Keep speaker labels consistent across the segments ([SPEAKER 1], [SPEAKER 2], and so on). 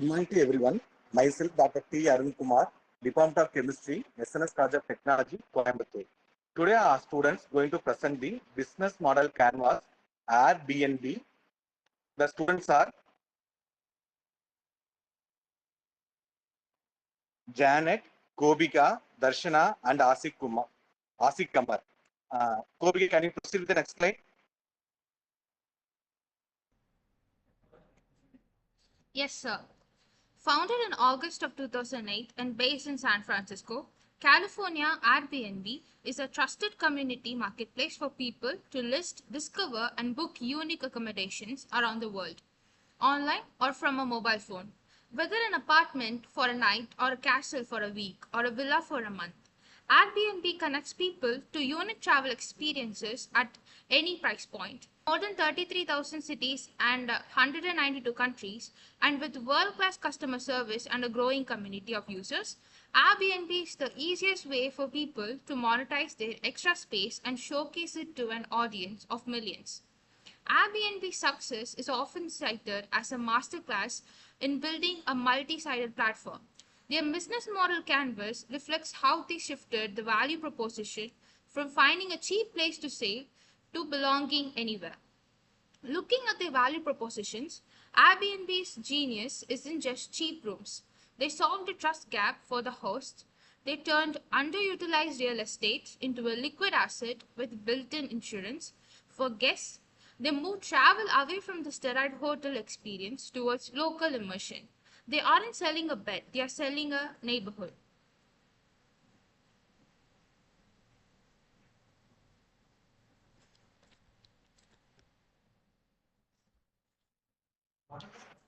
[SPEAKER 1] Good morning to everyone. Myself, Dr. T. Arun Kumar, Department of Chemistry, SNS College of Technology, Coimbatore. Today, our students going to present the business model canvas Airbnb. The students are Janet, Kobika, Darshana, and Asik Kamar. Kobika, can you proceed with the next slide?
[SPEAKER 2] Yes, sir. Founded in August of 2008 and based in San Francisco, California, Airbnb is a trusted community marketplace for people to list, discover, and book unique accommodations around the world, online or from a mobile phone. Whether an apartment for a night, or a castle for a week, or a villa for a month, Airbnb connects people to unique travel experiences at any price point. More than 33,000 cities and 192 countries, and with world-class customer service and a growing community of users, Airbnb is the easiest way for people to monetize their extra space and showcase it to an audience of millions. Airbnb's success is often cited as a masterclass in building a multi-sided platform. Their business model canvas reflects how they shifted the value proposition from finding a cheap place to stay to belonging anywhere. Looking at their value propositions, Airbnb's genius isn't just cheap rooms. They solved the trust gap for the hosts. They turned underutilized real estate into a liquid asset with built-in insurance for guests. They moved travel away from the sterile hotel experience towards local immersion. They aren't selling a bed, they are selling a neighborhood.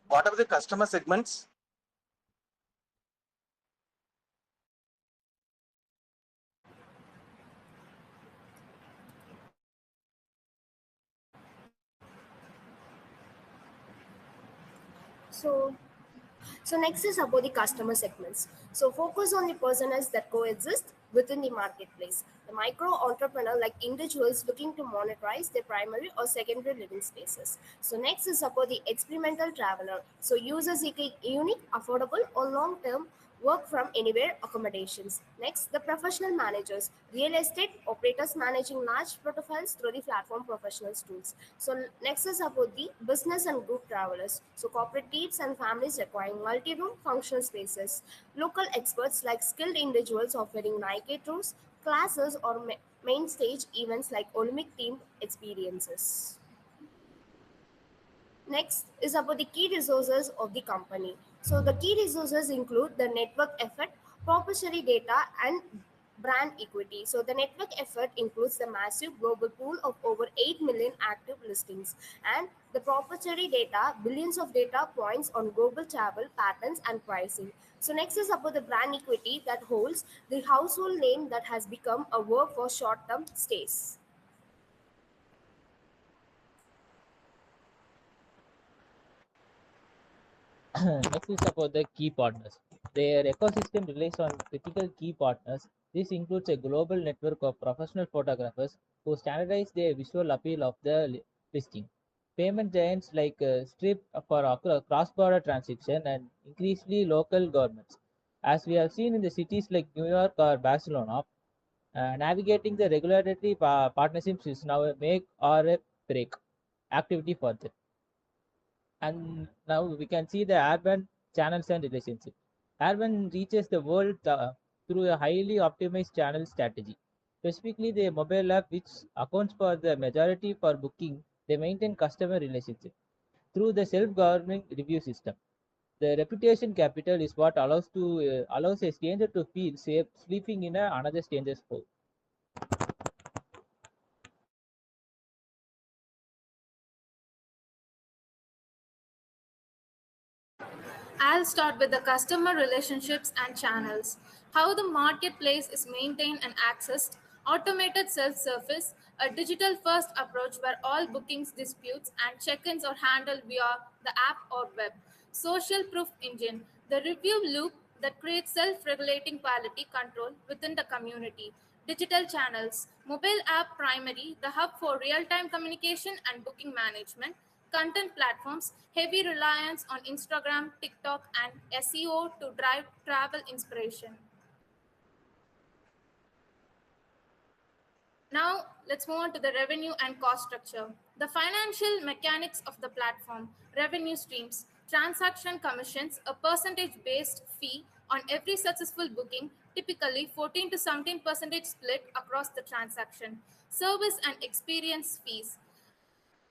[SPEAKER 1] What are the customer segments?
[SPEAKER 3] So next is about the customer segments. So focus on the personas that coexist within the marketplace. The micro entrepreneur, like individuals looking to monetize their primary or secondary living spaces. So next is about the experimental traveler. So users seeking unique, affordable or long-term work from anywhere accommodations. Next, the professional managers, real estate operators managing large profiles through the platform professionals tools. So next is about the business and group travelers. So cooperatives and families requiring multi-room functional spaces. Local experts like skilled individuals offering Nike tours, classes or main stage events like Olympic themed experiences. Next is about the key resources of the company. So the key resources include the network effect, proprietary data, and brand equity. So the network effort includes the massive global pool of over 8 million active listings and the proprietary data, billions of data points on global travel patterns and pricing. So next is about the brand equity that holds the household name that has become a verb for short-term stays.
[SPEAKER 4] Next is about the key partners. Their ecosystem relies on critical key partners. This includes a global network of professional photographers who standardize the visual appeal of the listing. Payment giants like Stripe for cross-border transaction and increasingly local governments. As we have seen in the cities like New York or Barcelona, navigating the regulatory partnerships is now a make or a break activity for them. And now we can see the urban channels and relationship. Urban reaches the world through a highly optimized channel strategy. Specifically, the mobile app, which accounts for the majority for booking, they maintain customer relationship through the self-governing review system. The reputation capital is what allows a stranger to feel safe sleeping in another stranger's home.
[SPEAKER 5] I'll start with the customer relationships and channels. How the marketplace is maintained and accessed, automated self service, a digital first approach where all bookings, disputes, and check ins are handled via the app or web. Social proof engine, the review loop that creates self regulating quality control within the community. Digital channels, mobile app primary, the hub for real time communication and booking management. content platforms, heavy reliance on Instagram, TikTok, and SEO to drive travel inspiration. Now, let's move on to the revenue and cost structure. The financial mechanics of the platform, revenue streams, transaction commissions, a percentage-based fee on every successful booking, typically 14 to 17% split across the transaction. Service and experience fees,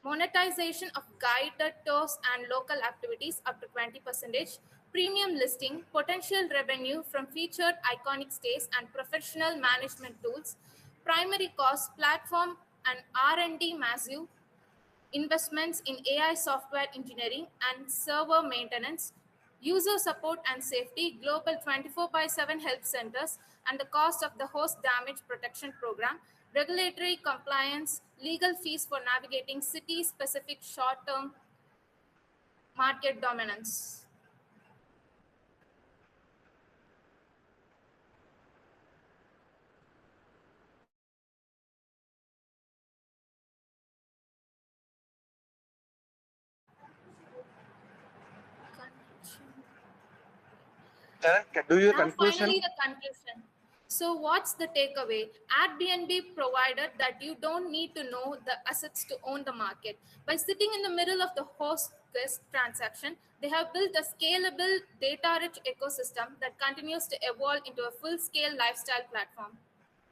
[SPEAKER 5] monetization of guided tours and local activities up to 20%, premium listing, potential revenue from featured iconic stays and professional management tools, primary costs, platform and R&D massive investments in AI software engineering and server maintenance, user support and safety, global 24/7 help centers, and the cost of the host damage protection program, regulatory compliance, legal fees for navigating city-specific short-term market dominance.
[SPEAKER 1] Do your
[SPEAKER 5] Now,
[SPEAKER 1] conclusion?
[SPEAKER 5] finally, the conclusion. So, what's the takeaway? Airbnb provided that you don't need to know the assets to own the market. By sitting in the middle of the host guest transaction, they have built a scalable, data rich ecosystem that continues to evolve into a full scale lifestyle platform.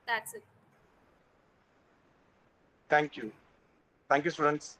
[SPEAKER 5] That's it.
[SPEAKER 1] Thank you. Thank you, students.